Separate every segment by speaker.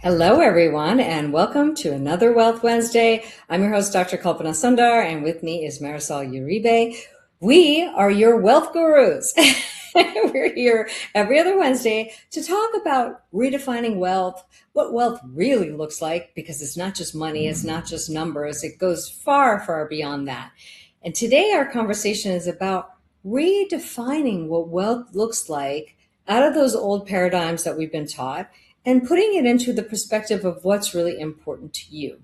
Speaker 1: Hello, everyone, and welcome to another Wealth Wednesday. I'm your host, Dr. Kalpana Sundar, and with me is Marisol Uribe. We are your wealth gurus. We're here every other Wednesday to talk about redefining wealth, what wealth really looks like, because it's not just money, it's not just numbers, it goes far, far beyond that. And today, our conversation is about redefining what wealth looks like out of those old paradigms that we've been taught and putting it into the perspective of what's really important to you.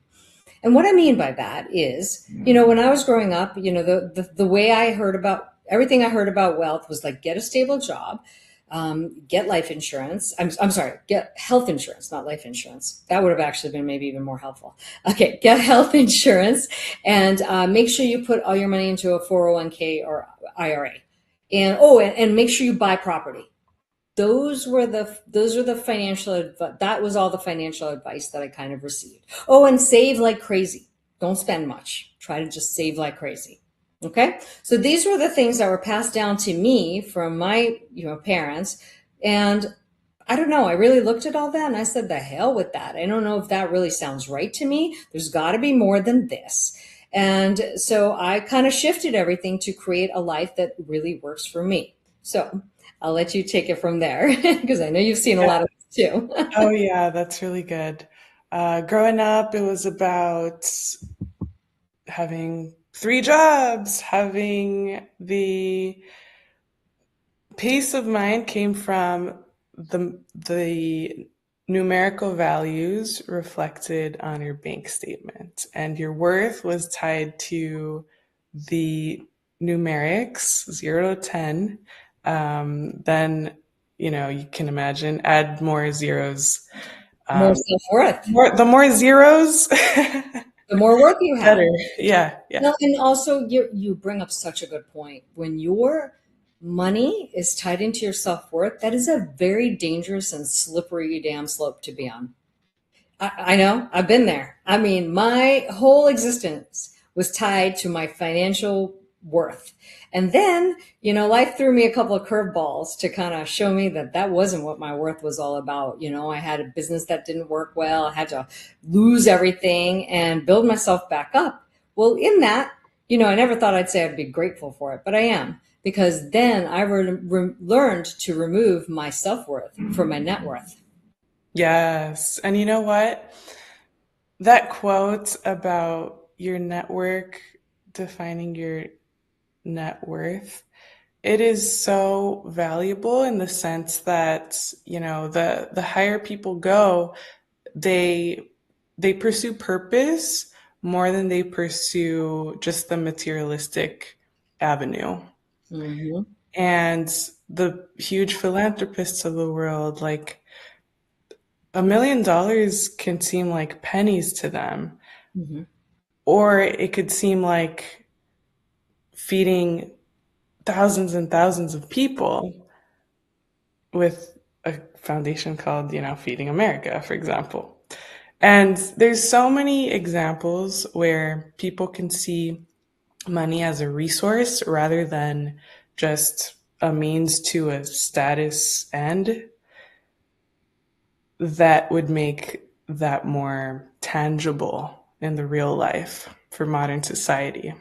Speaker 1: And what I mean by that is, when I was growing up, the way I heard about everything I heard about wealth was like get a stable job, get life insurance. I'm sorry, get health insurance, not life insurance. That would have actually been maybe even more helpful. Okay, get health insurance and make sure you put all your money into a 401k or IRA. And make sure you buy property. Those were the financial that was all the financial advice that I kind of received. Oh, and save like crazy. Don't spend much. Try to just save like crazy. Okay? So these were the things that were passed down to me from my, parents. And I don't know, I really looked at all that and I said, the hell with that. I don't know if that really sounds right to me. There's got to be more than this. And so I kind of shifted everything to create a life that really works for me. So I'll let you take it from there because I know you've seen a
Speaker 2: Yeah.
Speaker 1: lot of this too.
Speaker 2: Oh, yeah, that's really good. Growing up, it was about having three jobs, having the peace of mind came from the numerical values reflected on your bank statement, and your worth was tied to the numerics, 0 to 10. Then, you can imagine, add more zeros.
Speaker 1: More
Speaker 2: Um,
Speaker 1: self-worth,
Speaker 2: the more zeros,
Speaker 1: the more worth you have.
Speaker 2: better. Yeah, yeah.
Speaker 1: Well, and also you bring up such a good point. When your money is tied into your self-worth, that is a very dangerous and slippery damn slope to be on. I know, I've been there. I mean, my whole existence was tied to my financial worth. And then, life threw me a couple of curveballs to kind of show me that that wasn't what my worth was all about. I had a business that didn't work well. I had to lose everything and build myself back up. Well, in that, I never thought I'd say I'd be grateful for it, but I am because then I learned to remove my self worth from my net worth.
Speaker 2: Yes. And you know what? That quote about your network defining your net worth, it is so valuable in the sense that, the higher people go, they they pursue purpose more than they pursue just the materialistic avenue.
Speaker 1: Hmm.
Speaker 2: And the huge philanthropists of the world, like $1 million can seem like pennies to them,
Speaker 1: Hmm.
Speaker 2: or it could seem like feeding thousands and thousands of people with a foundation called, Feeding America, for example. And there's so many examples where people can see money as a resource rather than just a means to a status end that would make that more tangible in the real life for modern society.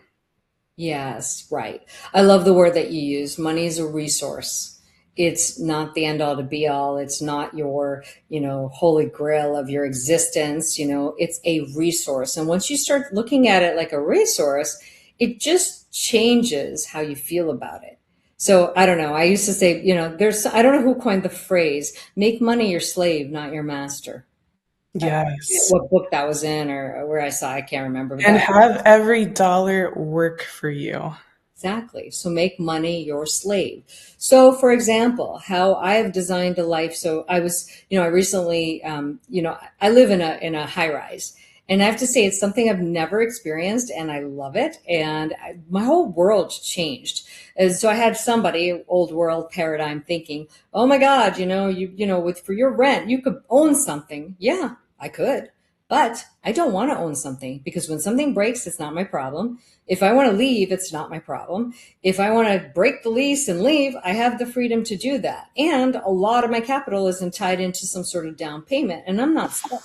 Speaker 1: Yes, right. I love the word that you use. Money is a resource. It's not the end all to be all. It's not your, holy grail of your existence. It's a resource. And once you start looking at it like a resource, it just changes how you feel about it. So I don't know. I used to say, I don't know who coined the phrase, make money your slave, not your master. I forget
Speaker 2: Yes.
Speaker 1: what book that was in or where I saw, I can't remember, but
Speaker 2: And
Speaker 1: that
Speaker 2: have every dollar work for you.
Speaker 1: exactly. So make money your slave. So, for example, how I have designed a life. So I was, I recently, I live in a high rise, and I have to say it's something I've never experienced, and I love it. And my whole world changed. And so I had somebody, old world paradigm, thinking, "Oh my God, with for your rent, you could own something." Yeah, I could. But I don't want to own something because when something breaks, it's not my problem. If I want to leave, it's not my problem. If I want to break the lease and leave, I have the freedom to do that. And a lot of my capital isn't tied into some sort of down payment, and I'm not stuck.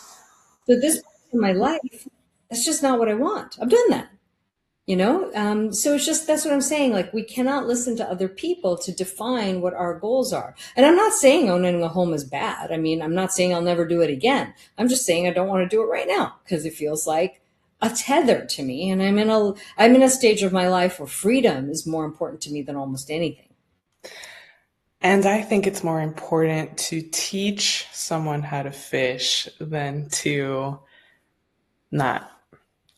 Speaker 1: So this point in my life, that's just not what I want. I've done that. So it's just, that's what I'm saying. Like, we cannot listen to other people to define what our goals are. And I'm not saying owning a home is bad. I mean, I'm not saying I'll never do it again. I'm just saying I don't want to do it right now because it feels like a tether to me. And I'm in a stage of my life where freedom is more important to me than almost anything.
Speaker 2: And I think it's more important to teach someone how to fish than to not.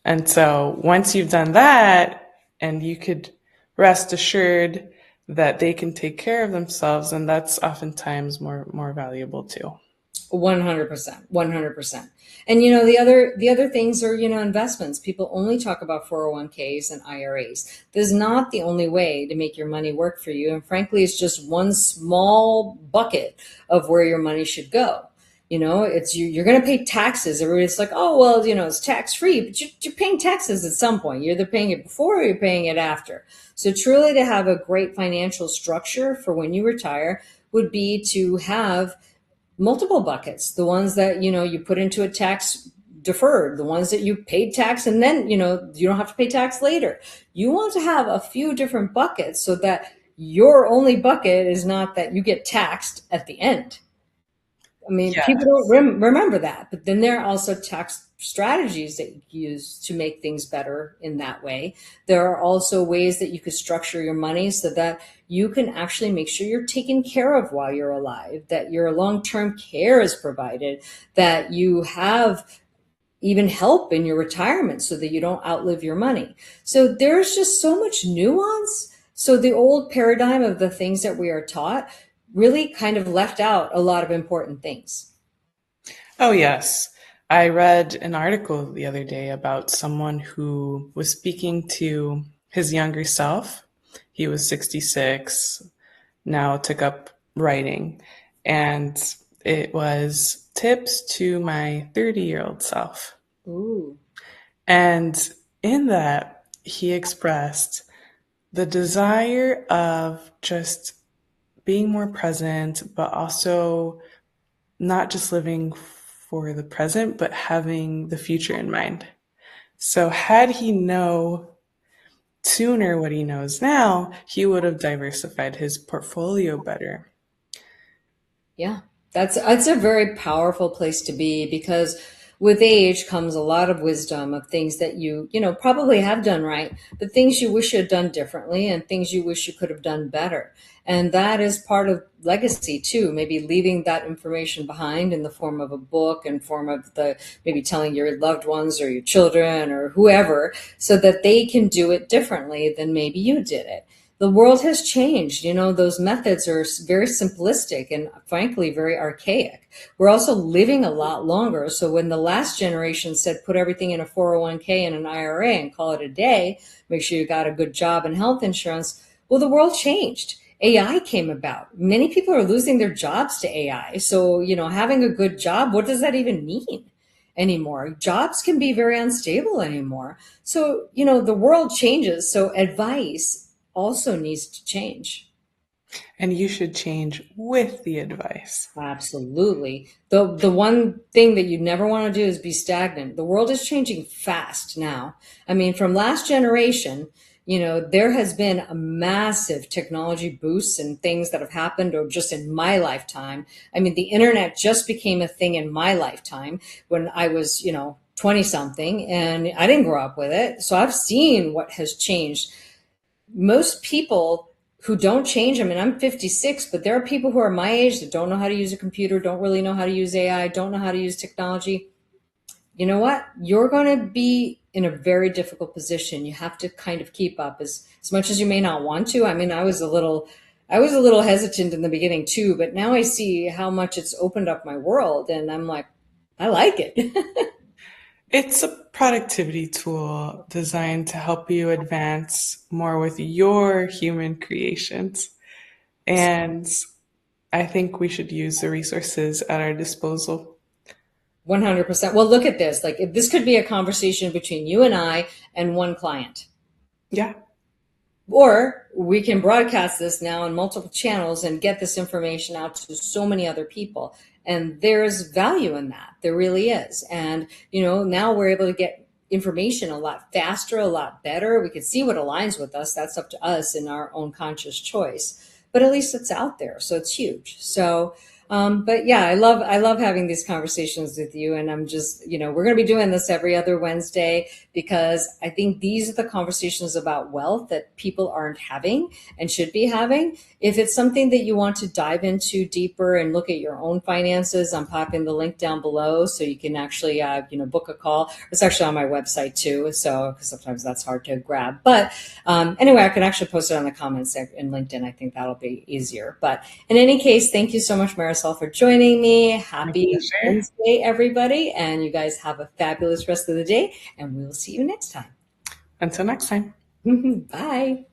Speaker 2: And so once you've done that, and you could rest assured that they can take care of themselves, and that's oftentimes more valuable too.
Speaker 1: 100%, 100%. And the other things are, investments. People only talk about 401ks and IRAs. This is not the only way to make your money work for you. And frankly, it's just one small bucket of where your money should go. You're going to pay taxes. Everybody's like, oh, well, it's tax free, but you're paying taxes at some point. You're either paying it before or you're paying it after. So truly, to have a great financial structure for when you retire would be to have multiple buckets. The ones that, you put into a tax deferred, the ones that you paid tax and then, you don't have to pay tax later. You want to have a few different buckets so that your only bucket is not that you get taxed at the end. I mean,
Speaker 2: Yeah.
Speaker 1: people don't remember that, but then there are also tax strategies that you use to make things better in that way. There are also ways that you could structure your money so that you can actually make sure you're taken care of while you're alive, that your long-term care is provided, that you have even help in your retirement so that you don't outlive your money. So there's just so much nuance. So the old paradigm of the things that we are taught really kind of left out a lot of important things.
Speaker 2: Oh, yes. I read an article the other day about someone who was speaking to his younger self. He was 66, now took up writing, and it was tips to my 30-year-old self.
Speaker 1: Ooh,
Speaker 2: And in that, he expressed the desire of just being more present, but also not just living for the present, but having the future in mind. So had he know sooner what he knows now, he would have diversified his portfolio better.
Speaker 1: yeah. That's a very powerful place to be because with age comes a lot of wisdom of things that you probably have done right, but things you wish you had done differently and things you wish you could have done better. And that is part of legacy too, maybe leaving that information behind in the form of a book and form of the maybe telling your loved ones or your children or whoever so that they can do it differently than maybe you did it. The world has changed. Those methods are very simplistic and frankly very archaic. We're also living a lot longer. So when the last generation said put everything in a 401k and an IRA and call it a day, make sure you got a good job and health insurance, well, the world changed. AI came about. Many people are losing their jobs to AI. So, having a good job, what does that even mean anymore? Jobs can be very unstable anymore. So, the world changes. So advice also needs to change.
Speaker 2: And you should change with the advice.
Speaker 1: Absolutely. The one thing that you never want to do is be stagnant. The world is changing fast now. I mean, from last generation, there has been a massive technology boost and things that have happened or just in my lifetime. I mean, the internet just became a thing in my lifetime when I was, 20 something and I didn't grow up with it. So I've seen what has changed. Most people who don't change, I mean, I'm 56, but there are people who are my age that don't know how to use a computer, don't really know how to use AI, don't know how to use technology. You know what? You're going to be in a very difficult position. You have to kind of keep up as much as you may not want to. I mean, I was a little hesitant in the beginning too, but now I see how much it's opened up my world and I'm like, I like it.
Speaker 2: It's a productivity tool designed to help you advance more with your human creations. And I think we should use the resources at our disposal.
Speaker 1: 100%. Well, look at this. Like, this could be a conversation between you and I and one client.
Speaker 2: Yeah.
Speaker 1: Or we can broadcast this now on multiple channels and get this information out to so many other people. And there's value in that. There really is. And, now we're able to get information a lot faster, a lot better. We can see what aligns with us. That's up to us in our own conscious choice. But at least it's out there. So it's huge. So, but yeah, I love having these conversations with you. And I'm just, we're going to be doing this every other Wednesday because I think these are the conversations about wealth that people aren't having and should be having. If it's something that you want to dive into deeper and look at your own finances, I'm popping the link down below so you can actually, book a call. It's actually on my website too, so because sometimes that's hard to grab. But anyway, I can actually post it on the comments in LinkedIn. I think that'll be easier. But in any case, thank you so much, Marisol, for joining me.
Speaker 2: My
Speaker 1: Happy
Speaker 2: pleasure.
Speaker 1: Wednesday, everybody, and you guys have a fabulous rest of the day, and we'll see you next time.
Speaker 2: Until next time.
Speaker 1: Bye.